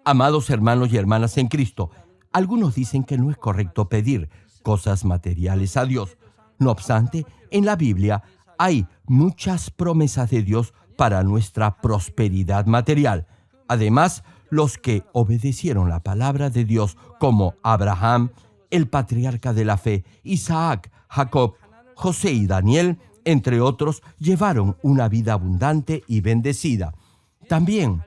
Amados hermanos y hermanas en Cristo, algunos dicen que no es correcto pedir cosas materiales a Dios. No obstante, en la Biblia hay muchas promesas de Dios para nuestra prosperidad material. Además, los que obedecieron la palabra de Dios, como Abraham, el patriarca de la fe, Isaac, Jacob, José y Daniel, entre otros, llevaron una vida abundante y bendecida. También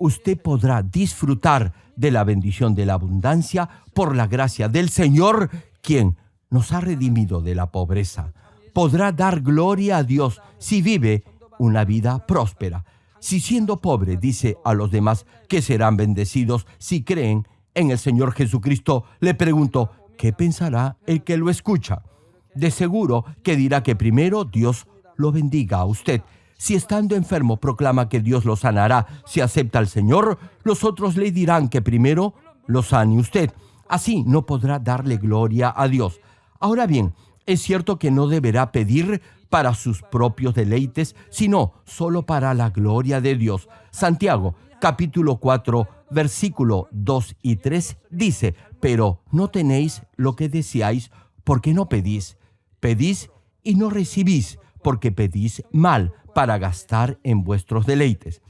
usted podrá disfrutar de la bendición de la abundancia por la gracia del Señor, quien nos ha redimido de la pobreza. Podrá dar gloria a Dios si vive una vida próspera. Si siendo pobre dice a los demás que serán bendecidos si creen en el Señor Jesucristo, le pregunto, ¿qué pensará el que lo escucha? De seguro que dirá que primero Dios lo bendiga a usted. Si estando enfermo proclama que Dios lo sanará si acepta al Señor, los otros le dirán que primero lo sane usted. Así no podrá darle gloria a Dios. Ahora bien, es cierto que no deberá pedir para sus propios deleites, sino solo para la gloria de Dios. Santiago, capítulo 4, versículo 2 y 3, dice, pero no tenéis lo que deseáis porque no pedís. Pedís y no recibís, porque pedís mal, para gastar en vuestros deleites.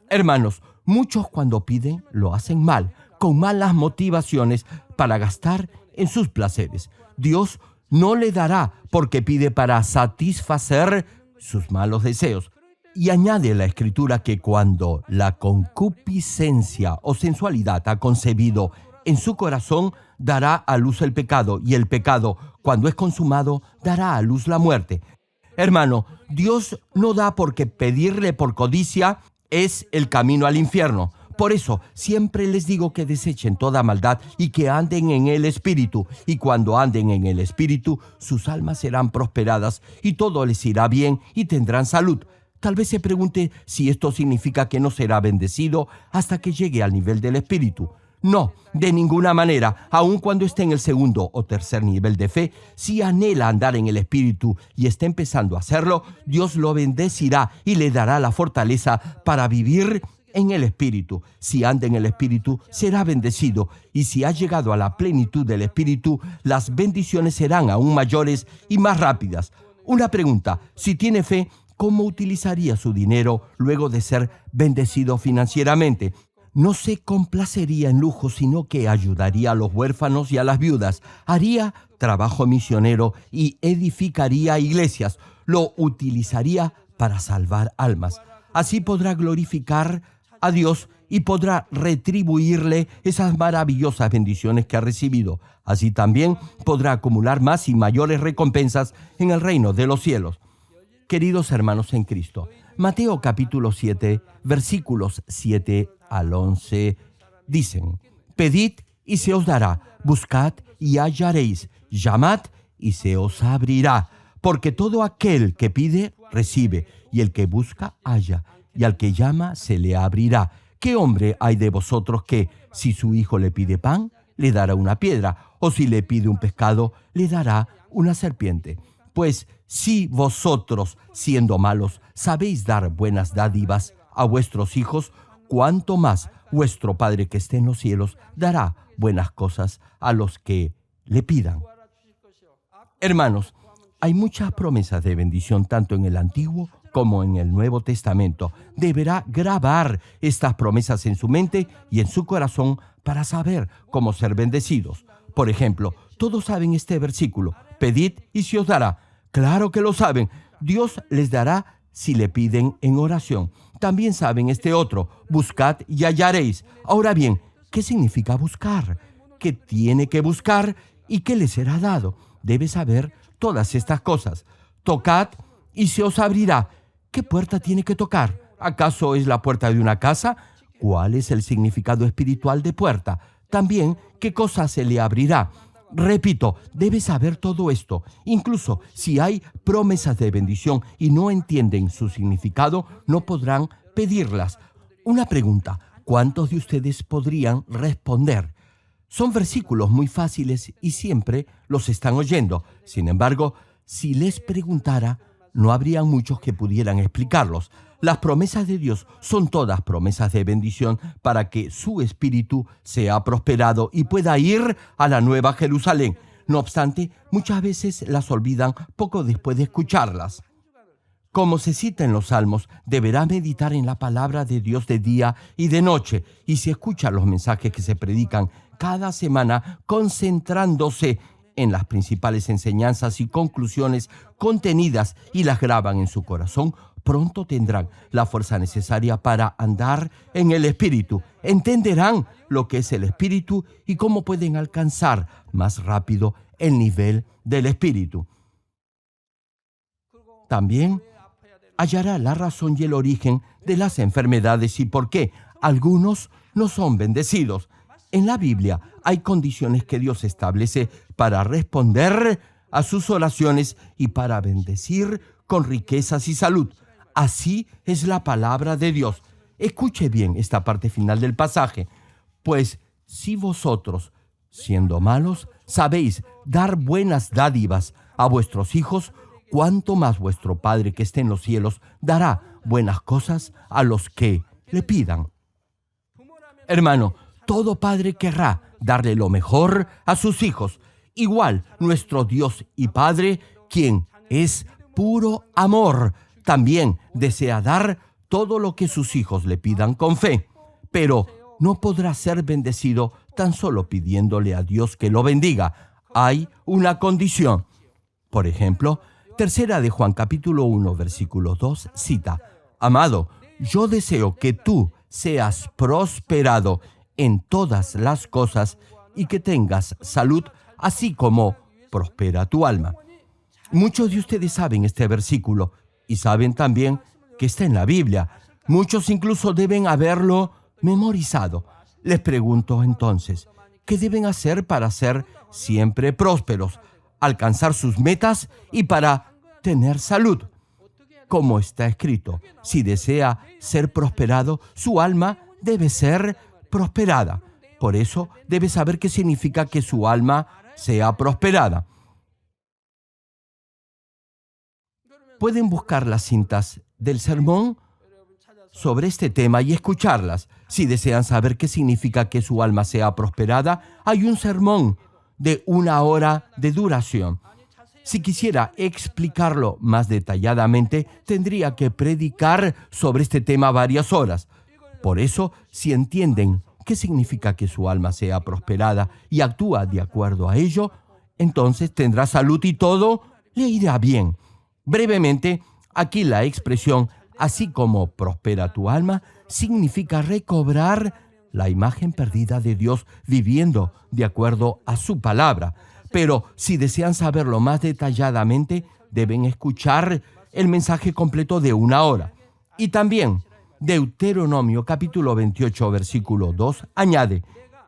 Hermanos, muchos cuando piden lo hacen mal, con malas motivaciones para gastar en sus placeres. Dios no le dará porque pide para satisfacer sus malos deseos. Y añade la Escritura que cuando la concupiscencia o sensualidad ha concebido en su corazón, dará a luz el pecado, y el pecado, cuando es consumado, dará a luz la muerte. Hermano, Dios no da porque pedirle por codicia es el camino al infierno. Por eso, siempre les digo que desechen toda maldad y que anden en el Espíritu. Y cuando anden en el Espíritu, sus almas serán prosperadas y todo les irá bien y tendrán salud. Tal vez se pregunte si esto significa que no será bendecido hasta que llegue al nivel del Espíritu. No, de ninguna manera. Aun cuando esté en el segundo o tercer nivel de fe, si anhela andar en el Espíritu y está empezando a hacerlo, Dios lo bendecirá y le dará la fortaleza para vivir en el Espíritu. Si anda en el Espíritu, será bendecido. Y si ha llegado a la plenitud del Espíritu, las bendiciones serán aún mayores y más rápidas. Una pregunta, si tiene fe, ¿cómo utilizaría su dinero luego de ser bendecido financieramente? No se complacería en lujo, sino que ayudaría a los huérfanos y a las viudas. Haría trabajo misionero y edificaría iglesias. Lo utilizaría para salvar almas. Así podrá glorificar a Dios y podrá retribuirle esas maravillosas bendiciones que ha recibido. Así también podrá acumular más y mayores recompensas en el reino de los cielos. Queridos hermanos en Cristo, Mateo capítulo 7, versículos 7 al 11, dicen, pedid y se os dará, buscad y hallaréis, llamad y se os abrirá, porque todo aquel que pide, recibe, y el que busca, halla, y al que llama, se le abrirá. ¿Qué hombre hay de vosotros que, si su hijo le pide pan, le dará una piedra, o si le pide un pescado, le dará una serpiente? Pues si vosotros, siendo malos, sabéis dar buenas dádivas a vuestros hijos, cuánto más vuestro Padre que esté en los cielos dará buenas cosas a los que le pidan. Hermanos, hay muchas promesas de bendición tanto en el Antiguo como en el Nuevo Testamento. Deberá grabar estas promesas en su mente y en su corazón para saber cómo ser bendecidos. Por ejemplo, todos saben este versículo, pedid y se os dará. Claro que lo saben. Dios les dará si le piden en oración. También saben este otro, buscad y hallaréis. Ahora bien, ¿qué significa buscar? ¿Qué tiene que buscar y qué le será dado? Debe saber todas estas cosas. Tocad y se os abrirá. ¿Qué puerta tiene que tocar? ¿Acaso es la puerta de una casa? ¿Cuál es el significado espiritual de puerta? También, ¿qué cosa se le abrirá? Repito, debe saber todo esto. Incluso si hay promesas de bendición y no entienden su significado, no podrán pedirlas. Una pregunta, ¿cuántos de ustedes podrían responder? Son versículos muy fáciles y siempre los están oyendo. Sin embargo, si les preguntara, no habría muchos que pudieran explicarlos. Las promesas de Dios son todas promesas de bendición para que su espíritu sea prosperado y pueda ir a la Nueva Jerusalén. No obstante, muchas veces las olvidan poco después de escucharlas. Como se cita en los Salmos, deberá meditar en la palabra de Dios de día y de noche. Y si escucha los mensajes que se predican cada semana, concentrándose en las principales enseñanzas y conclusiones contenidas y las graban en su corazón, pronto tendrán la fuerza necesaria para andar en el Espíritu. Entenderán lo que es el Espíritu y cómo pueden alcanzar más rápido el nivel del Espíritu. También hallará la razón y el origen de las enfermedades y por qué algunos no son bendecidos. En la Biblia hay condiciones que Dios establece para responder a sus oraciones y para bendecir con riquezas y salud. Así es la palabra de Dios. Escuche bien esta parte final del pasaje. Pues si vosotros, siendo malos, sabéis dar buenas dádivas a vuestros hijos, cuánto más vuestro Padre que está en los cielos dará buenas cosas a los que le pidan. Hermano, todo padre querrá darle lo mejor a sus hijos. Igual nuestro Dios y Padre, quien es puro amor, también desea dar todo lo que sus hijos le pidan con fe. Pero no podrá ser bendecido tan solo pidiéndole a Dios que lo bendiga. Hay una condición. Por ejemplo, Tercera de Juan capítulo 1, versículo 2 cita: Amado, yo deseo que tú seas prosperado en todas las cosas y que tengas salud, así como prospera tu alma. Muchos de ustedes saben este versículo y saben también que está en la Biblia. Muchos incluso deben haberlo memorizado. Les pregunto entonces, ¿qué deben hacer para ser siempre prósperos, alcanzar sus metas y para tener salud? Como está escrito, si desea ser prosperado, su alma debe ser prosperada. Por eso debe saber qué significa que su alma sea prosperada. Pueden buscar las cintas del sermón sobre este tema y escucharlas. Si desean saber qué significa que su alma sea prosperada, hay un sermón de 1 hora de duración. Si quisiera explicarlo más detalladamente, tendría que predicar sobre este tema varias horas. Por eso, si entienden qué significa que su alma sea prosperada y actúa de acuerdo a ello, entonces tendrá salud y todo le irá bien. Brevemente, aquí la expresión así como prospera tu alma significa recobrar la imagen perdida de Dios viviendo de acuerdo a su palabra. Pero si desean saberlo más detalladamente, deben escuchar el mensaje completo de 1 hora. Y también, Deuteronomio capítulo 28, versículo 2, añade: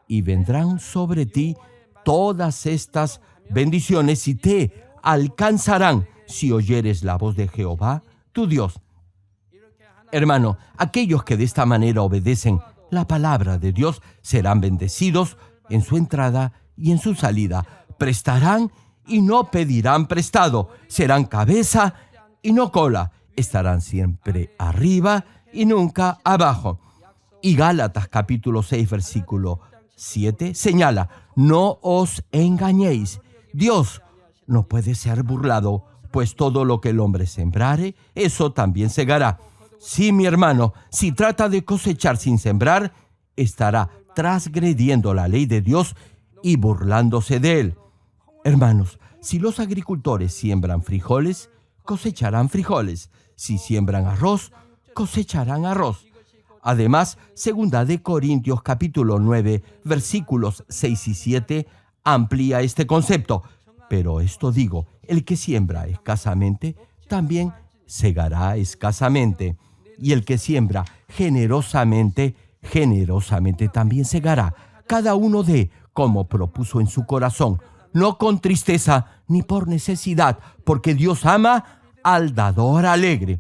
y vendrán sobre ti todas estas bendiciones y te alcanzarán si oyeres la voz de Jehová, tu Dios. Hermano, aquellos que de esta manera obedecen la palabra de Dios serán bendecidos en su entrada y en su salida. Prestarán y no pedirán prestado. Serán cabeza y no cola. Estarán siempre arriba y nunca abajo. Y Gálatas capítulo 6, versículo 7 señala: no os engañéis. Dios no puede ser burlado, pues todo lo que el hombre sembrare, eso también segará. Sí, mi hermano, si trata de cosechar sin sembrar, estará transgrediendo la ley de Dios y burlándose de él. Hermanos, si los agricultores siembran frijoles, cosecharán frijoles. Si siembran arroz, cosecharán arroz. Además, 2 de Corintios capítulo 9, versículos 6 y 7, amplía este concepto. Pero esto digo, el que siembra escasamente, también segará escasamente. Y el que siembra generosamente, generosamente también segará. Cada uno dé como propuso en su corazón, no con tristeza ni por necesidad, porque Dios ama al dador alegre.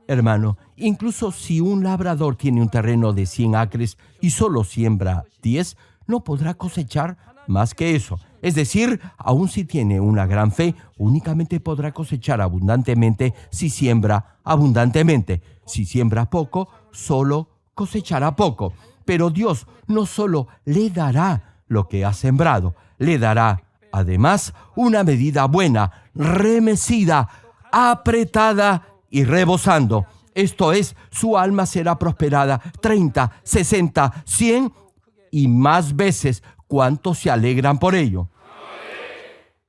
Hermano, incluso si un labrador tiene un terreno de 100 acres y solo siembra 10, no podrá cosechar más que eso. Es decir, aun si tiene una gran fe, únicamente podrá cosechar abundantemente si siembra abundantemente. Si siembra poco, solo cosechará poco. Pero Dios no solo le dará lo que ha sembrado, le dará además una medida buena, remecida, apretada y rebosando. Esto es, su alma será prosperada 30, 60, 100 y más veces. ¿Cuántos se alegran por ello?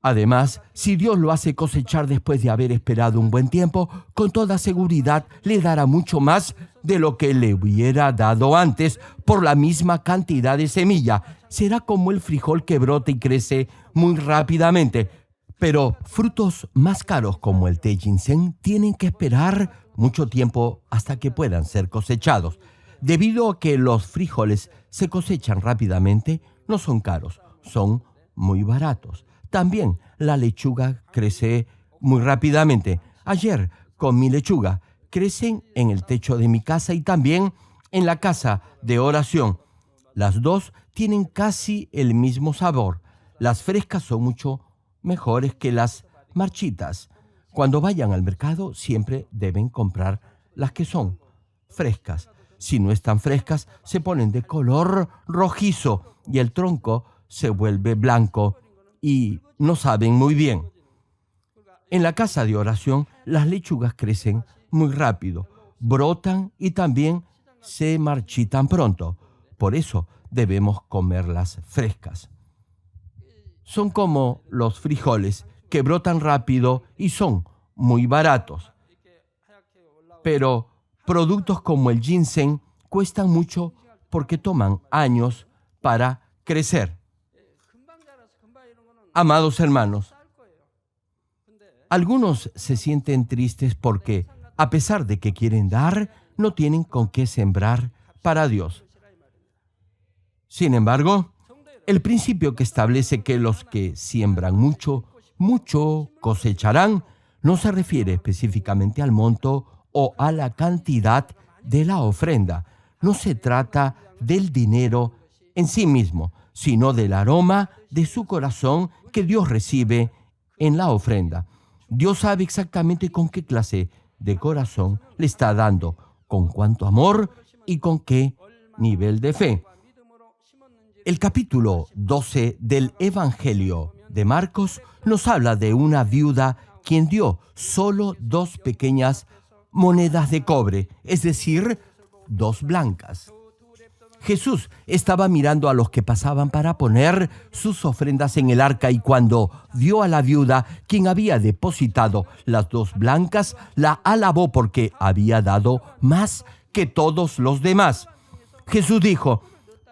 Además, si Dios lo hace cosechar después de haber esperado un buen tiempo, con toda seguridad le dará mucho más de lo que le hubiera dado antes por la misma cantidad de semilla. Será como el frijol que brota y crece muy rápidamente. Pero frutos más caros como el té ginseng tienen que esperar mucho tiempo hasta que puedan ser cosechados. Debido a que los frijoles se cosechan rápidamente, no son caros, son muy baratos. También la lechuga crece muy rápidamente. Ayer comí lechuga. Crecen en el techo de mi casa y también en la casa de oración. Las dos tienen casi el mismo sabor. Las frescas son mucho mejores que las marchitas. Cuando vayan al mercado, siempre deben comprar las que son frescas. Si no están frescas, se ponen de color rojizo y el tronco se vuelve blanco y no saben muy bien. En la casa de oración, las lechugas crecen muy rápido, brotan y también se marchitan pronto. Por eso debemos comerlas frescas. Son como los frijoles, que brotan rápido y son muy baratos. Pero productos como el ginseng cuestan mucho porque toman años para crecer. Amados hermanos, algunos se sienten tristes porque, a pesar de que quieren dar, no tienen con qué sembrar para Dios. Sin embargo, el principio que establece que los que siembran mucho, mucho cosecharán, no se refiere específicamente al monto o a la cantidad de la ofrenda. No se trata del dinero en sí mismo, sino del aroma de su corazón que Dios recibe en la ofrenda. Dios sabe exactamente con qué clase de corazón le está dando, con cuánto amor y con qué nivel de fe. El capítulo 12 del Evangelio de Marcos nos habla de una viuda quien dio solo 2 pequeñas monedas de cobre, es decir, 2 blancas. Jesús estaba mirando a los que pasaban para poner sus ofrendas en el arca y cuando vio a la viuda, quien había depositado las 2 blancas, la alabó porque había dado más que todos los demás. Jesús dijo,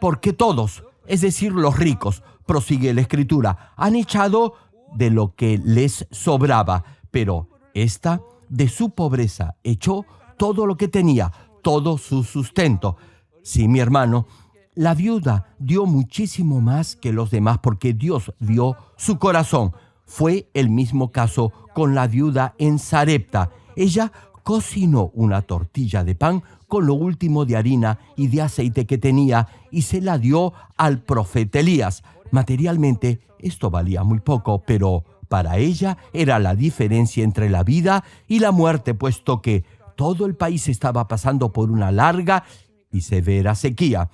porque todos, es decir, los ricos, prosigue la Escritura, han echado de lo que les sobraba, pero ésta de su pobreza echó todo lo que tenía, todo su sustento. Sí, mi hermano, la viuda dio muchísimo más que los demás porque Dios vio su corazón. Fue el mismo caso con la viuda en Sarepta. Ella cocinó una tortilla de pan con lo último de harina y de aceite que tenía y se la dio al profeta Elías. Materialmente, esto valía muy poco, pero para ella era la diferencia entre la vida y la muerte, puesto que todo el país estaba pasando por una larga y severa sequía.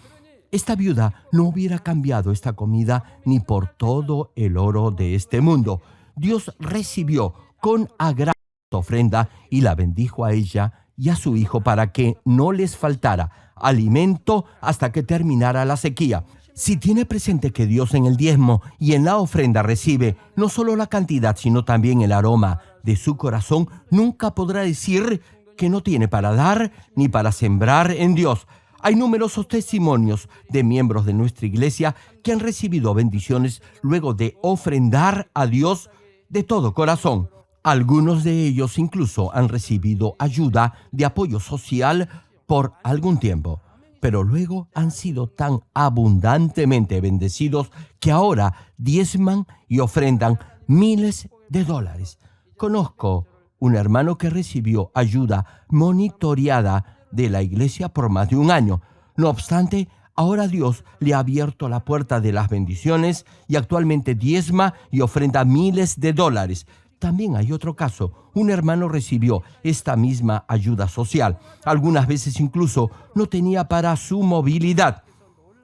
Esta viuda no hubiera cambiado esta comida ni por todo el oro de este mundo. Dios recibió con agrado esta ofrenda y la bendijo a ella y a su hijo para que no les faltara alimento hasta que terminara la sequía. Si tiene presente que Dios en el diezmo y en la ofrenda recibe no solo la cantidad, sino también el aroma de su corazón, nunca podrá decir que no tiene para dar ni para sembrar en Dios. Hay numerosos testimonios de miembros de nuestra iglesia que han recibido bendiciones luego de ofrendar a Dios de todo corazón. Algunos de ellos incluso han recibido ayuda de apoyo social por algún tiempo, pero luego han sido tan abundantemente bendecidos que ahora diezman y ofrendan miles de dólares. Conozco un hermano que recibió ayuda monitoreada de la iglesia por más de un año. No obstante, Ahora Dios le ha abierto la puerta de las bendiciones y actualmente diezma y ofrenda miles de dólares. También hay otro caso. Un hermano recibió esta misma ayuda social. Algunas veces incluso no tenía para su movilidad.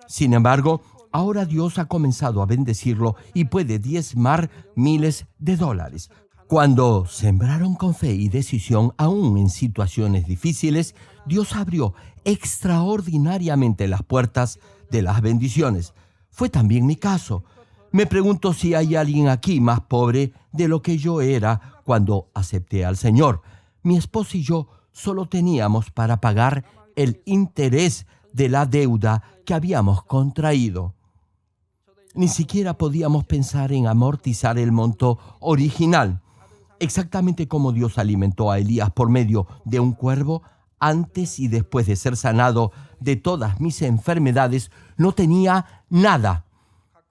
Sin embargo, ahora Dios ha comenzado a bendecirlo y puede diezmar miles de dólares. Cuando sembraron con fe y decisión, aún en situaciones difíciles, Dios abrió extraordinariamente las puertas de las bendiciones. Fue también mi caso. Me pregunto si hay alguien aquí más pobre de lo que yo era cuando acepté al Señor. Mi esposa y yo solo teníamos para pagar el interés de la deuda que habíamos contraído. Ni siquiera podíamos pensar en amortizar el monto original. Exactamente como Dios alimentó a Elías por medio de un cuervo, antes y después de ser sanado de todas mis enfermedades, no tenía nada.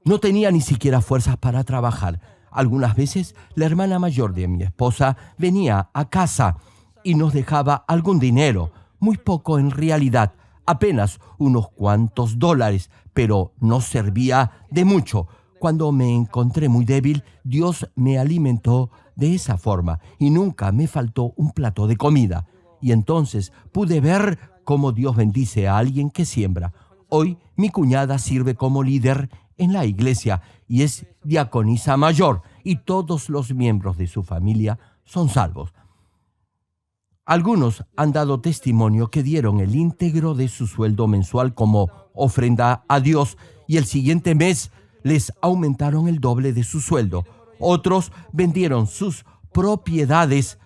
No tenía ni siquiera fuerzas para trabajar. Algunas veces la hermana mayor de mi esposa venía a casa y nos dejaba algún dinero, muy poco en realidad, apenas unos cuantos dólares, pero no servía de mucho. Cuando me encontré muy débil, Dios me alimentó de esa forma y nunca me faltó un plato de comida. Y entonces pude ver cómo Dios bendice a alguien que siembra. Hoy mi cuñada sirve como líder en la iglesia y es diaconisa mayor, y todos los miembros de su familia son salvos. Algunos han dado testimonio que dieron el íntegro de su sueldo mensual como ofrenda a Dios y el siguiente mes les aumentaron el doble de su sueldo. Otros vendieron sus propiedades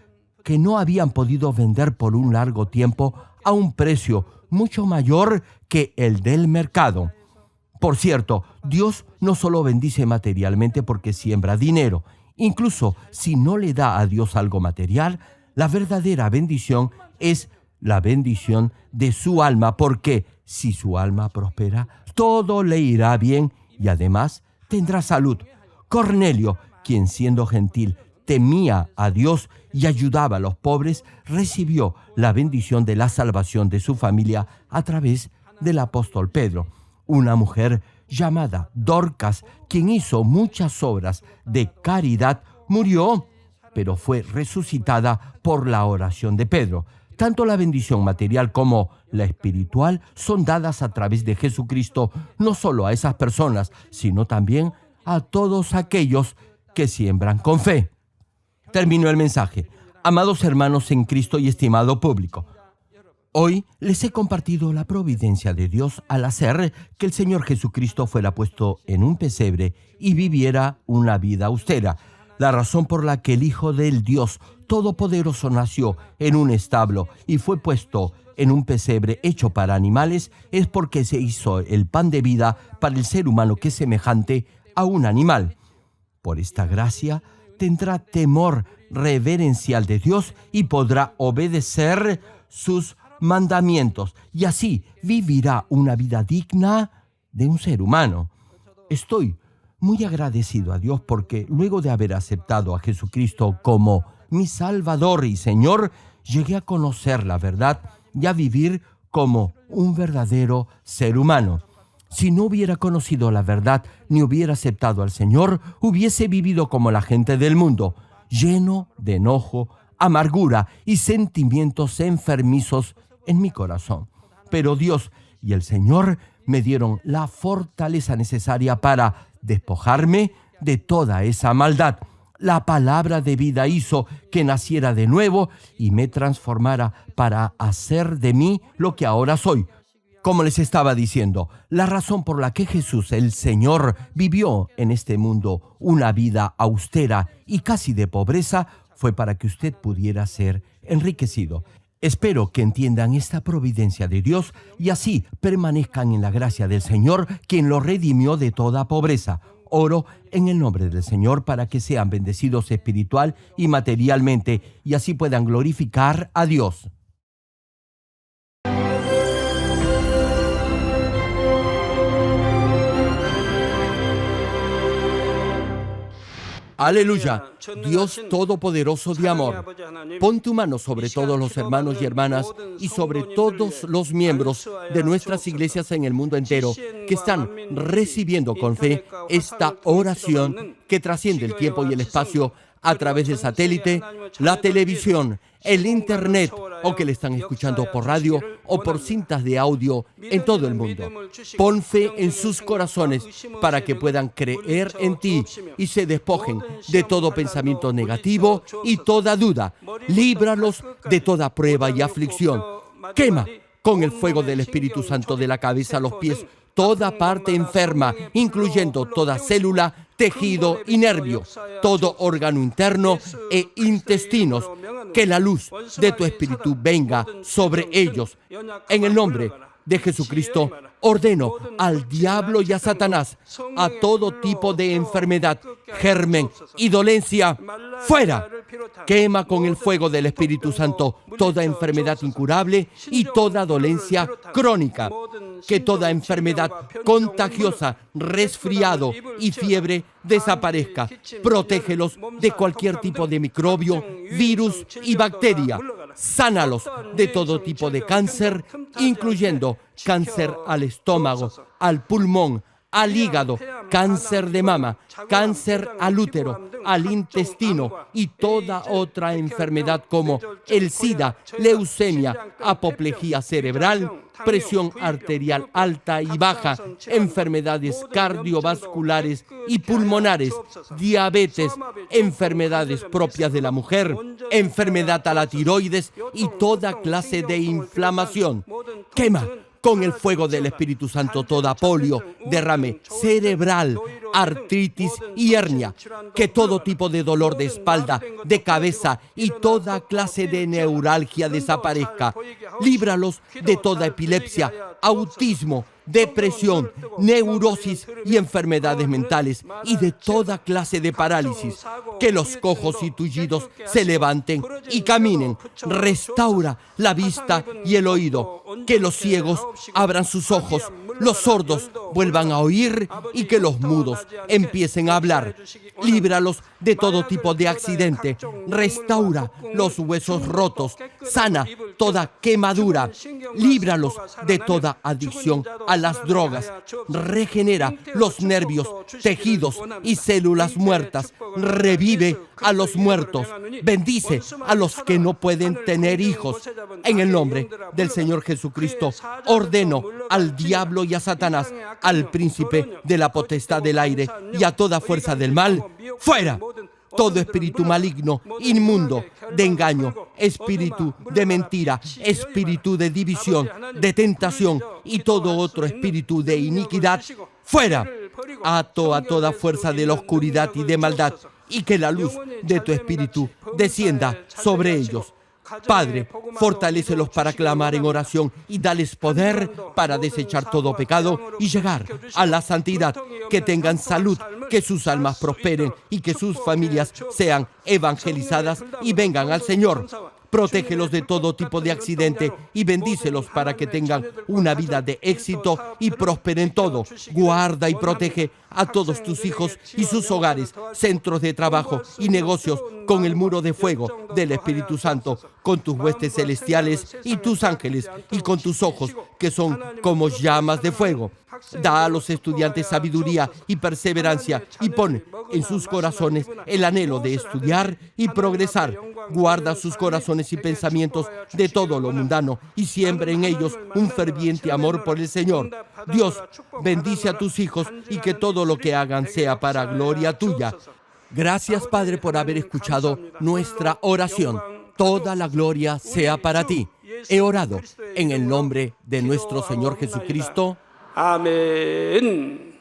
que no habían podido vender por un largo tiempo a un precio mucho mayor que el del mercado. Por cierto, Dios no solo bendice materialmente porque siembra dinero. Incluso si no le da a Dios algo material, la verdadera bendición es la bendición de su alma, porque si su alma prospera, todo le irá bien y además tendrá salud. Cornelio, quien siendo gentil temía a Dios y ayudaba a los pobres, recibió la bendición de la salvación de su familia a través del apóstol Pedro. Una mujer llamada Dorcas, quien hizo muchas obras de caridad, murió, pero fue resucitada por la oración de Pedro. Tanto la bendición material como la espiritual son dadas a través de Jesucristo, no solo a esas personas, sino también a todos aquellos que siembran con fe. Terminó el mensaje. Amados hermanos en Cristo y estimado público, hoy les he compartido la providencia de Dios al hacer que el Señor Jesucristo fuera puesto en un pesebre y viviera una vida austera. La razón por la que el Hijo del Dios Todopoderoso nació en un establo y fue puesto en un pesebre hecho para animales es porque se hizo el pan de vida para el ser humano, que es semejante a un animal. Por esta gracia tendrá temor reverencial de Dios y podrá obedecer sus mandamientos, y así vivirá una vida digna de un ser humano. Estoy muy agradecido a Dios porque luego de haber aceptado a Jesucristo como mi Salvador y Señor, llegué a conocer la verdad y a vivir como un verdadero ser humano. Si no hubiera conocido la verdad ni hubiera aceptado al Señor, hubiese vivido como la gente del mundo, lleno de enojo, amargura y sentimientos enfermizos en mi corazón. Pero Dios y el Señor me dieron la fortaleza necesaria para despojarme de toda esa maldad. La palabra de vida hizo que naciera de nuevo y me transformara para hacer de mí lo que ahora soy. Como les estaba diciendo, la razón por la que Jesús, el Señor, vivió en este mundo una vida austera y casi de pobreza fue para que usted pudiera ser enriquecido. Espero que entiendan esta providencia de Dios y así permanezcan en la gracia del Señor, quien los redimió de toda pobreza. Oro en el nombre del Señor para que sean bendecidos espiritual y materialmente y así puedan glorificar a Dios. Aleluya. Dios Todopoderoso de amor, pon tu mano sobre todos los hermanos y hermanas y sobre todos los miembros de nuestras iglesias en el mundo entero que están recibiendo con fe esta oración que trasciende el tiempo y el espacio a través del satélite, la televisión, el internet o que le están escuchando por radio o por cintas de audio en todo el mundo. Pon fe en sus corazones para que puedan creer en ti y se despojen de todo pensamiento negativo y toda duda. Líbralos de toda prueba y aflicción. Quema con el fuego del Espíritu Santo de la cabeza a los pies toda parte enferma, incluyendo toda célula, tejido y nervio, todo órgano interno e intestinos. Que la luz de tu Espíritu venga sobre ellos. En el nombre de Jesucristo, ordeno al diablo y a Satanás, a todo tipo de enfermedad, germen y dolencia, fuera. Quema con el fuego del Espíritu Santo toda enfermedad incurable y toda dolencia crónica. Que toda enfermedad contagiosa, resfriado y fiebre desaparezca. Protégelos de cualquier tipo de microbio, virus y bacteria. Sánalos de todo tipo de cáncer, incluyendo cáncer al estómago, al pulmón, al hígado, cáncer de mama, cáncer al útero, al intestino y toda otra enfermedad como el SIDA, leucemia, apoplejía cerebral, presión arterial alta y baja, enfermedades cardiovasculares y pulmonares, diabetes, enfermedades propias de la mujer, enfermedad a la tiroides y toda clase de inflamación. Quema con el fuego del Espíritu Santo toda polio, derrame cerebral, artritis y hernia. Que todo tipo de dolor de espalda, de cabeza y toda clase de neuralgia desaparezca. Líbralos de toda epilepsia, autismo, depresión, neurosis y enfermedades mentales y de toda clase de parálisis. Que los cojos y tullidos se levanten y caminen. Restaura la vista y el oído. Que los ciegos abran sus ojos, los sordos vuelvan a oír y que los mudos empiecen a hablar. Líbralos de todo tipo de accidente. Restaura los huesos rotos. Sana toda quemadura. Líbralos de toda adicción a las drogas. Regenera los nervios, tejidos y células muertas. Revive a los muertos. Bendice a los que no pueden tener hijos. En el nombre del Señor Jesucristo, ordeno al diablo y a Satanás, al príncipe de la potestad del aire y a toda fuerza del mal, fuera. Todo espíritu maligno, inmundo, de engaño, espíritu de mentira, espíritu de división, de tentación y todo otro espíritu de iniquidad, fuera. Ato a toda fuerza de la oscuridad y de maldad y que la luz de tu espíritu descienda sobre ellos. Padre, fortalécelos para clamar en oración y dales poder para desechar todo pecado y llegar a la santidad. Que tengan salud, que sus almas prosperen y que sus familias sean evangelizadas y vengan al Señor. Protégelos de todo tipo de accidente y bendícelos para que tengan una vida de éxito y prosperen todo. Guarda y protege a todos tus hijos y sus hogares, centros de trabajo y negocios con el muro de fuego del Espíritu Santo, con tus huestes celestiales y tus ángeles y con tus ojos que son como llamas de fuego. Da a los estudiantes sabiduría y perseverancia y pon en sus corazones el anhelo de estudiar y progresar. Guarda sus corazones y pensamientos de todo lo mundano y siembra en ellos un ferviente amor por el Señor. Dios, bendice a tus hijos y que todo lo que hagan sea para gloria tuya. Gracias, Padre, por haber escuchado nuestra oración. Toda la gloria sea para ti. He orado en el nombre de nuestro Señor Jesucristo. 아멘.